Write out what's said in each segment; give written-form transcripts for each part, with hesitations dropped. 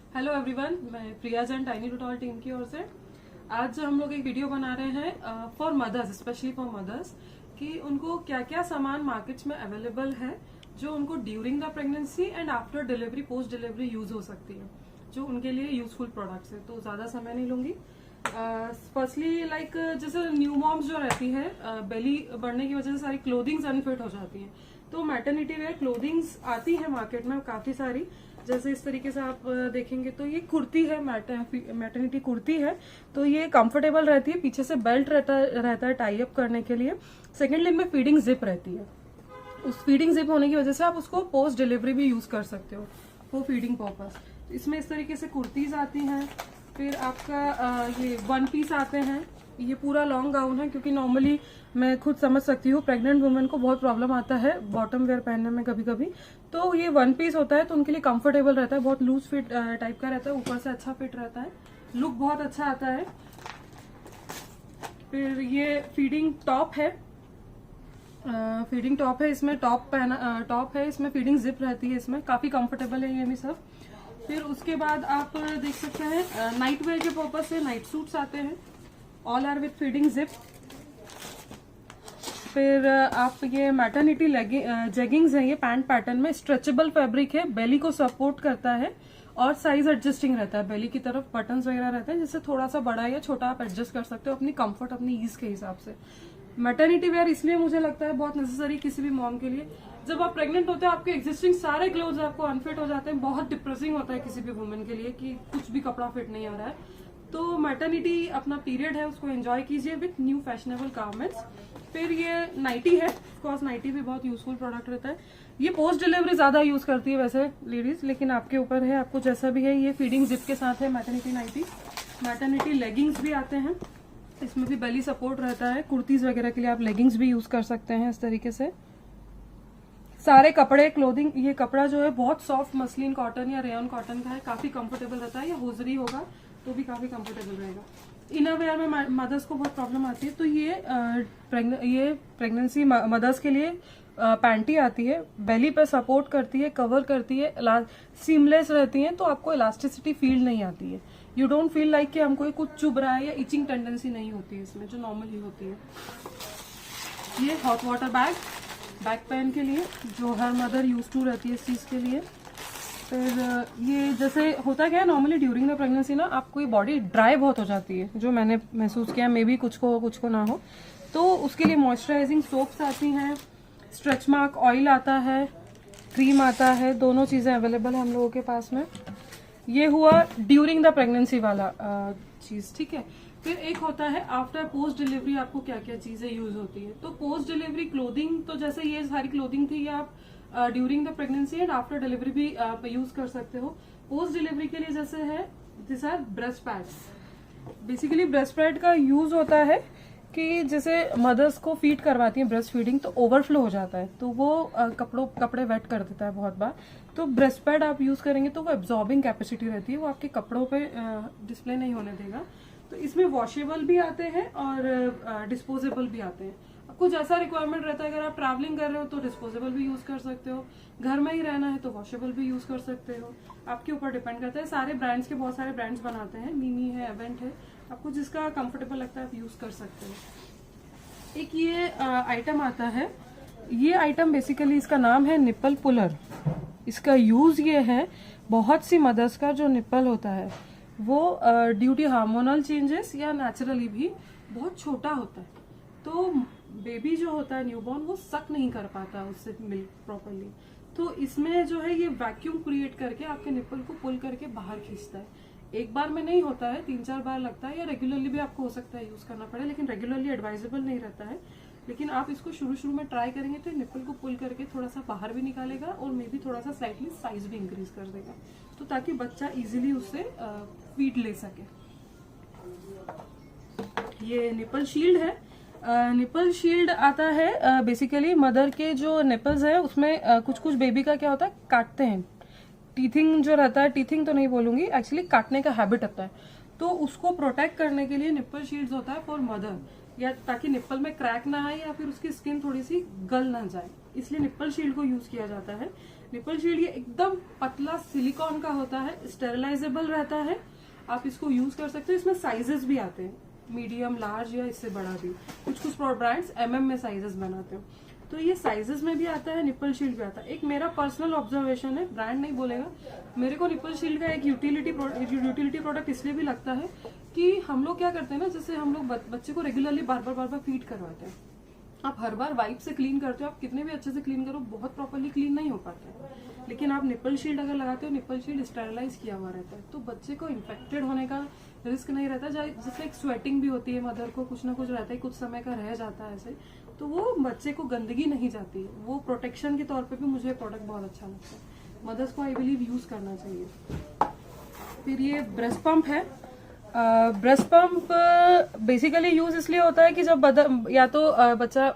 Hello everyone, मैं प्रिया Jain tiny टूटॉल team की ओर से आज हम लोग एक वीडियो बना रहे हैं for mothers, specially for mothers, कि उनको क्या क्या सामान मार्केट्स में अवेलेबल है जो उनको during the pregnancy and after delivery, post delivery use हो सकती है, जो उनके लिए यूजफुल प्रोडक्ट्स है। तो ज्यादा समय नहीं लूंगी। फर्स्टली लाइक जैसे न्यू मॉम्स जो रहती है, बेली बढ़ने की वजह से सारी क्लोथिंग्स अनफिट हो जाती हैं, तो मैटरनिटी वेयर क्लोथिंग्स आती है मार्केट में काफी सारी। जैसे इस तरीके से आप देखेंगे तो ये कुर्ती है, मैटरनिटी कुर्ती है, तो ये कंफर्टेबल रहती है, पीछे से बेल्ट रहता है टाई अप करने के लिए। सेकेंडली में फीडिंग जिप रहती है, उस फीडिंग जिप होने की वजह से आप उसको पोस्ट डिलीवरी भी यूज कर सकते हो फॉर फीडिंग पर्पस। इसमें इस तरीके से कुर्तीज आती हैं। फिर आपका ये वन पीस आते हैं, ये पूरा लॉन्ग गाउन है, क्योंकि नॉर्मली मैं खुद समझ सकती हूँ प्रेग्नेंट वुमेन को बहुत प्रॉब्लम आता है बॉटम वेयर पहनने में कभी कभी, तो ये वन पीस होता है तो उनके लिए कंफर्टेबल रहता है, बहुत लूज फिट टाइप का रहता है, ऊपर से अच्छा फिट रहता है, लुक बहुत अच्छा आता है। फिर ये फीडिंग टॉप है, इसमें टॉप है, इसमें फीडिंग जिप रहती है, इसमें काफी कंफर्टेबल है ये भी सब। फिर उसके बाद आप देख सकते हैं नाइट वेयर के पर्पज से नाइट सूट्स आते हैं, all are with feeding zip. फिर आप ये मैटरनिटी जेगिंग्स है, ये पैंट पैटर्न में स्ट्रेचेबल फैब्रिक है, बेली को सपोर्ट करता है और साइज एडजस्टिंग रहता है, बेली की तरफ बटन्स वगैरह रहते हैं, जिससे थोड़ा सा बड़ा या छोटा आप एडजस्ट कर सकते हो अपनी कंफर्ट, अपनी ईज के हिसाब से। मैटरनिटी वेयर इसलिए मुझे लगता है बहुत नेसेसरी किसी भी मॉम के लिए। जब आप प्रेग्नेंट होते हैं आपके एग्जिस्टिंग सारे क्लोथ्स आपको अनफिट हो जाते हैं, बहुत डिप्रेसिंग होता है किसी भी वुमेन के लिए कि कुछ भी कपड़ा फिट नहीं आ रहा है। तो मैटरनिटी अपना पीरियड है, उसको एंजॉय कीजिए विथ न्यू फैशनेबल गारमेंट्स। फिर ये नाइटी है, ऑफकोर्स नाइटी भी बहुत यूजफुल प्रोडक्ट रहता है। ये पोस्ट डिलीवरी ज्यादा यूज करती है वैसे लेडीज, लेकिन आपके ऊपर है, आपको जैसा भी है। ये फीडिंग जिप के साथ है मैटरनिटी नाइटी। मैटरनिटी लेगिंग्स भी आते हैं, इसमें भी बेली सपोर्ट रहता है, कुर्तीज वगैरह के लिए आप लेगिंग्स भी यूज कर सकते हैं इस तरीके से। सारे कपड़े क्लोथिंग, ये कपड़ा जो है बहुत सॉफ्ट मसलिन कॉटन या रेयन कॉटन का है, काफी कंफर्टेबल रहता है, या होजरी होगा तो भी काफी कंफर्टेबल रहेगा। इनर वेयर में मदर्स को बहुत प्रॉब्लम आती है, तो ये प्रेगनेंसी मदर्स के लिए पैंटी आती है, बेली पे सपोर्ट करती है, कवर करती है, सीमलेस रहती है, तो आपको इलास्टिसिटी फील नहीं आती है, यू डोंट फील लाइक कि हमको कुछ चुभ रहा है, या इचिंग टेंडेंसी नहीं होती है इसमें, जो नॉर्मली होती है। ये हॉट वाटर बैक पेन के लिए, जो हर मदर यूज टू रहती है इस चीज के लिए। फिर ये जैसे होता क्या है नॉर्मली ड्यूरिंग द प्रेगनेंसी ना, आपको ये बॉडी ड्राई बहुत हो जाती है, जो मैंने महसूस किया, मे बी कुछ को ना हो, तो उसके लिए मॉइस्चराइजिंग सोप्स आती हैं, स्ट्रेच मार्क ऑयल आता है, क्रीम आता है, दोनों चीजें अवेलेबल है हम लोगों के पास में। ये हुआ ड्यूरिंग द प्रेगनेंसी वाला चीज, ठीक है। फिर एक होता है आफ्टर पोस्ट डिलीवरी, आपको क्या क्या चीजें यूज होती है। तो पोस्ट डिलीवरी क्लोथिंग, तो जैसे ये सारी क्लोथिंग थी, ये आप during the pregnancy and after delivery भी आप यूज कर सकते हो। पोस्ट डिलीवरी के लिए जैसे है, this are breast pads. Basically breast pad का यूज होता है कि जैसे मदर्स को फीड करवाती हैं ब्रेस्ट फीडिंग, तो ओवरफ्लो हो जाता है, तो वो कपड़े वेट कर देता है बहुत बार, तो ब्रेस्ट पैड आप यूज करेंगे तो वो एब्जॉर्बिंग कैपेसिटी रहती है, वो आपके कपड़ों पे डिस्प्ले नहीं होने देगा। तो इसमें वॉशेबल भी आते हैं और डिस्पोजेबल भी आते हैं, आपको जैसा रिक्वायरमेंट रहता है। अगर आप ट्रैवलिंग कर रहे हो तो डिस्पोजेबल भी यूज कर सकते हो, घर में ही रहना है तो वॉशेबल भी यूज कर सकते हो, आपके ऊपर डिपेंड करता है। सारे ब्रांड्स के बहुत सारे ब्रांड्स बनाते हैं, मीमी है, एवेंट है, आपको जिसका कंफर्टेबल लगता है आप यूज कर सकते हो। एक ये आइटम आता है, ये आइटम बेसिकली इसका नाम है निप्पल पुलर। इसका यूज ये है, बहुत सी मदर्स का जो निप्पल होता है वो ड्यू टू हार्मोनल चेंजेस या नेचुरली भी बहुत छोटा होता है, तो बेबी जो होता है न्यूबॉर्न, वो सक नहीं कर पाता उससे मिल्क प्रॉपरली, तो इसमें जो है ये वैक्यूम क्रिएट करके आपके निप्पल को पुल करके बाहर खींचता है। एक बार में नहीं होता है, 3-4 बार लगता है, या रेगुलरली भी आपको हो सकता है यूज करना पड़े, लेकिन रेगुलरली एडवाइजेबल नहीं रहता है। लेकिन आप इसको शुरू में ट्राई करेंगे तो निप्पल को पुल करके थोड़ा सा बाहर भी निकालेगा, और मे बी थोड़ा सा स्लाइटली साइज भी इंक्रीज कर देगा, तो ताकि बच्चा इजीली उससे फीड ले सके। ये निप्पल शील्ड है। निपल शील्ड आता है, बेसिकली मदर के जो निपल्स है उसमें कुछ बेबी का क्या होता है, काटते हैं, टीथिंग जो रहता है, टीथिंग तो नहीं बोलूंगी, एक्चुअली काटने का हैबिट आता है, तो उसको प्रोटेक्ट करने के लिए निप्पल शील्ड्स होता है फॉर मदर, या ताकि निप्पल में क्रैक ना आए या फिर उसकी स्किन थोड़ी सी गल ना जाए, इसलिए निप्पल शील्ड को यूज किया जाता है। निपल शील्ड ये एकदम पतला सिलिकॉन का होता है, स्टेरिलाइजेबल रहता है, आप इसको यूज कर सकते हो। इसमें साइजेस भी आते हैं, मीडियम, लार्ज या इससे बड़ा भी। कुछ कुछ ब्रांड्स में साइजेस बनाते हो, तो ये साइजेस में भी आता है, निपल शील्ड भी आता है। एक मेरा पर्सनल ऑब्जर्वेशन है, ब्रांड नहीं बोलेगा, मेरे को निपल शील्ड का एक यूटिलिटी प्रोडक्ट इसलिए भी लगता है कि हम लोग क्या करते हैं ना, जैसे हम लोग बच्चे को रेगुलरली बार बार फीड करवाते हैं। आप हर बार वाइप से क्लीन करते हो, आप कितने भी अच्छे से क्लीन करो, बहुत प्रॉपरली क्लीन नहीं हो पाता है। लेकिन आप निपल शील्ड अगर लगाते हो, निपल शील्ड स्टेरिलाइज किया हुआ रहता है, तो बच्चे को इन्फेक्टेड होने का रिस्क नहीं रहता। जैसे एक स्वेटिंग भी होती है, मदर को कुछ ना कुछ रहता है, कुछ समय का रह जाता है ऐसे, तो वो बच्चे को गंदगी नहीं जाती है। वो प्रोटेक्शन के तौर पे भी मुझे प्रोडक्ट बहुत अच्छा लगता है। मदर्स को आई बिलीव यूज करना चाहिए। फिर ये ब्रेस्ट पंप है। ब्रेस्ट पंप बेसिकली यूज इसलिए होता है कि जब या तो बच्चा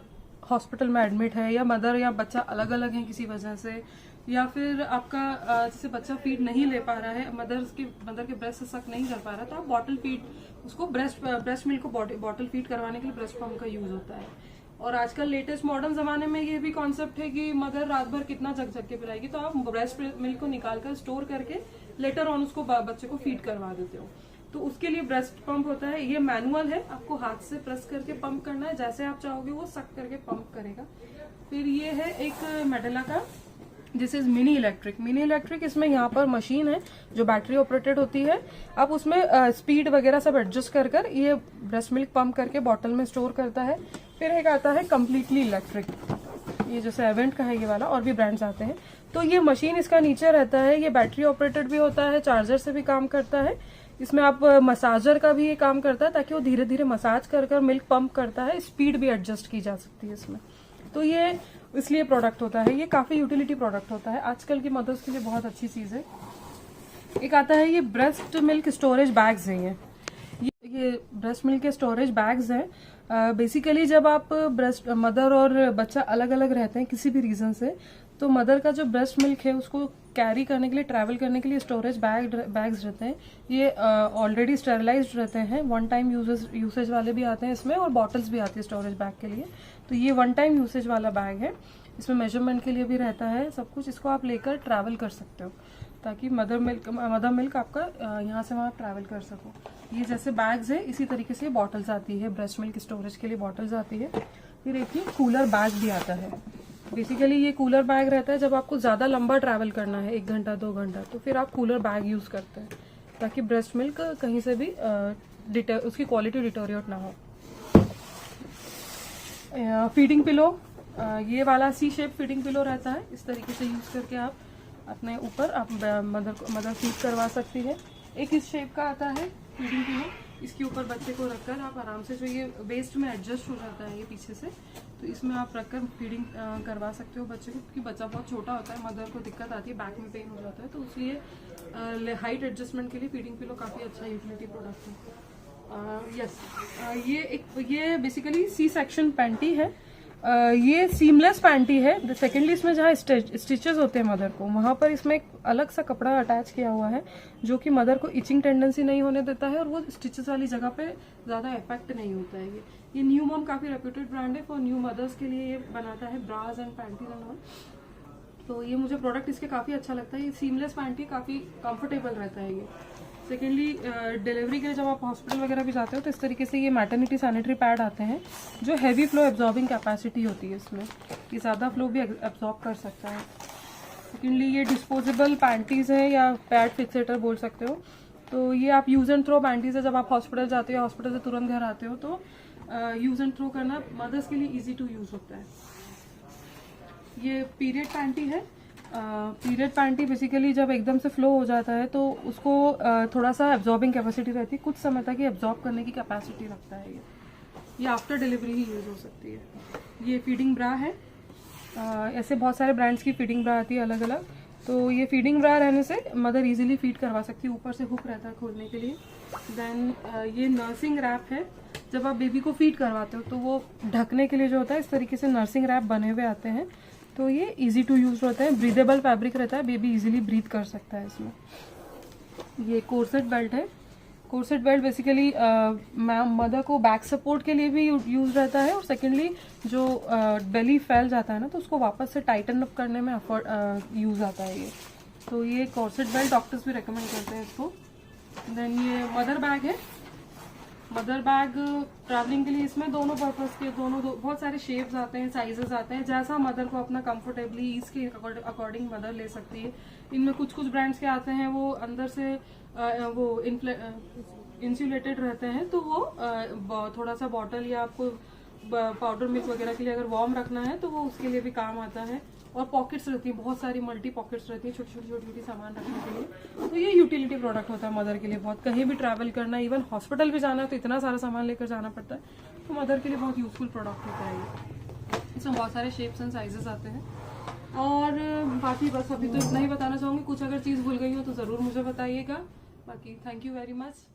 हॉस्पिटल में एडमिट है, या मदर या बच्चा अलग अलग है किसी वजह से, या फिर आपका जैसे बच्चा फीड नहीं ले पा रहा है, मदर के ब्रेस्ट से सक नहीं कर पा रहा, तो आप बॉटल फीड, उसको ब्रेस्ट मिल्क को बॉटल फीड करवाने के लिए ब्रेस्ट पंप का यूज होता है। और आजकल लेटेस्ट मॉडर्न जमाने में ये भी कॉन्सेप्ट है कि मदर रात भर कितना जग के पिलाएगी, तो आप ब्रेस्ट मिल्क को निकाल कर स्टोर करके लेटर ऑन उसको बच्चे को फीड करवा देते हो। तो उसके लिए ब्रेस्ट पंप होता है। ये मैनुअल है, आपको हाथ से प्रेस करके पंप करना है, जैसे आप चाहोगे वो सक करके पंप करेगा। फिर ये है एक मेडेला का, दिस इज मिनी इलेक्ट्रिक। इसमें यहाँ पर मशीन है जो बैटरी ऑपरेटेड होती है। आप उसमें स्पीड वगैरह सब एडजस्ट कर ये ब्रेस्ट मिल्क पंप करके बॉटल में स्टोर करता है। फिर एक आता है कम्प्लीटली इलेक्ट्रिक, ये जैसे एवेंट का है ये वाला, और भी ब्रांड्स आते हैं। तो ये मशीन इसका नीचे रहता है, ये बैटरी ऑपरेटेड भी होता है, चार्जर से भी काम करता है। इसमें आप मसाजर का भी ये काम करता है, ताकि वो धीरे धीरे मसाज कर मिल्क पंप करता है। स्पीड भी एडजस्ट की जा सकती है इसमें। तो ये इसलिए प्रोडक्ट होता है, ये काफी यूटिलिटी प्रोडक्ट होता है, आजकल की मदर्स के लिए बहुत अच्छी चीज है। एक आता है ये ब्रेस्ट मिल्क स्टोरेज बैग्स है। ये ब्रेस्ट मिल्क के स्टोरेज बैग्स हैं। बेसिकली जब आप मदर और बच्चा अलग अलग रहते हैं किसी भी रीजन से, तो मदर का जो ब्रेस्ट मिल्क है उसको कैरी करने के लिए, ट्रैवल करने के लिए स्टोरेज बैग्स रहते हैं। ये ऑलरेडी स्टेरिलाइज्ड रहते हैं, वन टाइम यूसेज वाले भी आते हैं इसमें, और बॉटल्स भी आती है स्टोरेज बैग के लिए। तो ये वन टाइम यूसेज वाला बैग है, इसमें मेजरमेंट के लिए भी रहता है सब कुछ। इसको आप लेकर ट्रैवल कर सकते हो, ताकि मदर मिल्क आपका यहाँ से वहाँ ट्रैवल कर सको। ये जैसे बैग्स है, इसी तरीके से बॉटल्स आती है, ब्रेस्ट मिल्क स्टोरेज के लिए बॉटल्स आती है। फिर एक ये कूलर बैग भी आता है। बेसिकली ये कूलर बैग रहता है जब आपको ज्यादा लंबा ट्रैवल करना है, 1 घंटा 2 घंटा, तो फिर आप कूलर बैग यूज करते हैं, ताकि ब्रेस्ट मिल्क कहीं से भी उसकी क्वालिटी डिटोरिएट ना हो। फीडिंग पिलो, ये वाला सी शेप फीडिंग पिलो रहता है। इस तरीके से यूज करके आप अपने ऊपर आप मदर फीड करवा सकती है। एक इस शेप का आता है फीडिंग पिलो, इसके ऊपर बच्चे को रखकर आप आराम से, जो ये वेस्ट में एडजस्ट हो जाता है ये पीछे से, तो इसमें आप रखकर फीडिंग करवा सकते हो बच्चे को, क्योंकि बच्चा बहुत छोटा होता है, मदर को दिक्कत आती है, बैक में पेन हो जाता है, तो इसलिए हाइट एडजस्टमेंट के लिए फीडिंग पिलो काफ़ी अच्छा यूटिलिटी प्रोडक्ट है। ये बेसिकली सी सेक्शन पैंटी है। ये सीमलेस पैंटी है। सेकेंडली इसमें जहाँ स्टिचेस होते हैं मदर को, वहाँ पर इसमें एक अलग सा कपड़ा अटैच किया हुआ है, जो कि मदर को इचिंग टेंडेंसी नहीं होने देता है, और वो स्टिचेस वाली जगह पे ज़्यादा इफेक्ट नहीं होता है। ये न्यू मॉम काफ़ी रेप्यूटेड ब्रांड है, फॉर न्यू मदर्स के लिए ये बनाता है bras and panties and all. तो ये मुझे प्रोडक्ट इसके काफ़ी अच्छा लगता है। ये सीमलेस पैंटी काफ़ी कंफर्टेबल रहता है ये। सेकेंडली डिलीवरी के लिए जब आप हॉस्पिटल वगैरह भी जाते हो, तो इस तरीके से ये मैटर्निटी सैनिटरी पैड आते हैं, जो हैवी फ्लो एब्जॉर्बिंग कैपेसिटी होती है इसमें, ये ज़्यादा फ्लो भी एब्जॉर्ब कर सकता है। सेकेंडली ये डिस्पोजेबल पैंटीज़ है, या पैड फिक्सेटर बोल सकते हो। तो ये आप यूज़ एंड थ्रो पैंटीज़ है, जब आप हॉस्पिटल जाते हो, हॉस्पिटल से तुरंत घर आते हो, तो यूज़ एंड थ्रो करना मदर्स के लिए ईजी टू यूज़ होता है। ये पीरियड पैंटी है। पीरियड पैंटी बेसिकली जब एकदम से फ्लो हो जाता है, तो उसको थोड़ा सा एब्जॉर्बिंग कैपेसिटी रहती है, कुछ समय तक ये एब्जॉर्ब करने की कैपेसिटी रखता है। ये आफ्टर डिलीवरी ही यूज़ हो सकती है। ये फीडिंग ब्रा है। ऐसे बहुत सारे ब्रांड्स की फीडिंग ब्रा आती है अलग अलग। तो ये फीडिंग ब्रा रहने से मदर इजीली फीड करवा सकती है, ऊपर से हुक रहता है खोलने के लिए। देन ये नर्सिंग रैप है। जब आप बेबी को फीड करवाते हो, तो वो ढकने के लिए जो होता है, इस तरीके से नर्सिंग रैप बने हुए आते हैं। तो ये इजी टू यूज होता है, ब्रीदेबल फैब्रिक रहता है, बेबी इजीली ब्रीथ कर सकता है इसमें। ये कोर्सेट बेल्ट है। कोर्सेट बेल्ट बेसिकली मदर को बैक सपोर्ट के लिए भी यूज रहता है, और सेकेंडली जो बेली फैल जाता है ना, तो उसको वापस से टाइटन अप करने में यूज आता है ये। तो ये कोर्सेट बेल्ट डॉक्टर्स भी रेकमेंड करते हैं इसको। देन ये मदर बैग है। मदर बैग ट्रैवलिंग के लिए इसमें दोनों पर्पस के बहुत सारे शेप्स आते हैं, साइजेस आते हैं, जैसा मदर को अपना कंफर्टेबली ईज के अकॉर्डिंग मदर ले सकती है। इनमें कुछ ब्रांड्स के आते हैं वो अंदर से वो इंसुलेटेड रहते हैं, तो वो थोड़ा सा बॉटल या आपको पाउडर मिल्क वगैरह के लिए अगर वार्म रखना है तो वो उसके लिए भी काम आता है। और पॉकेट्स रहती है, बहुत सारी मल्टी पॉकेट्स रहती है छोटी छोटी सामान रखने के लिए। तो ये यूटिलिटी प्रोडक्ट होता है मदर के लिए बहुत। कहीं भी ट्रैवल करना, इवन हॉस्पिटल भी जाना है तो इतना सारा सामान लेकर जाना पड़ता है, तो मदर के लिए बहुत यूजफुल प्रोडक्ट होता है ये। इसमें बहुत सारे शेप्स एंड साइजेस आते हैं। और बाकी बस अभी तो इतना ही बताना चाहूँगी। कुछ अगर चीज़ भूल गई हो तो ज़रूर मुझे बताइएगा। बाकी थैंक यू वेरी मच।